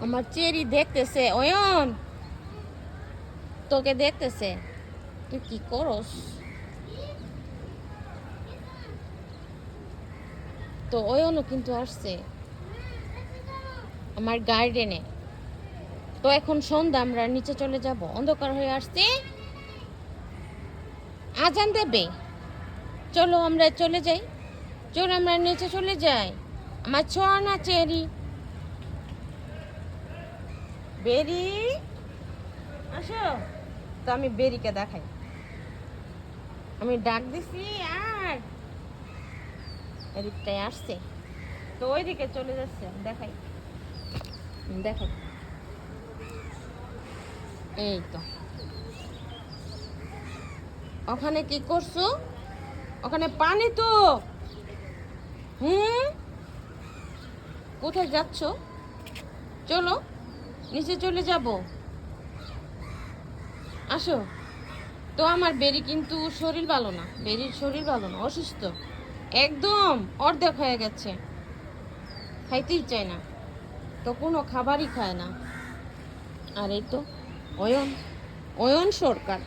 আমার চেরি দেখতেছে, অয়ন তোকে দেখতেছে, তুই কি করস? তো অয়নও কিন্তু আসছে আমার গার্ডেনে। তো এখন সন্ধ্যা, আমরা নিচে চলে যাব, অন্ধকার হয়ে আসছে, আজান দেবে। চলো আমরা চলে যাই, চলো আমরা নিচে চলে যাই। আমার ছোঁয়া না চেরি, বেরি আসো। তো আমি বেরিকে দেখাই, আমি ডাক দিছি আর এদিকটায় আসছে, তো ওইদিকে চলে যাচ্ছে। দেখাই দেখাই, এই তো। ওখানে কি করছো? ওখানে পানি তো। হুম, কোথায় যাচ্ছ? চলো নিচে চলে যাব, আসো। তো আমার বেরি কিন্তু শরীর ভালো না, বেরির শরীর ভালো না, অসুস্থ, একদম অর্ধেক হয়ে গেছে, খাইতেই চায় না, তো কোনো খাবারই খায় না। আর এই তো অয়ন, অয়ন সরকার।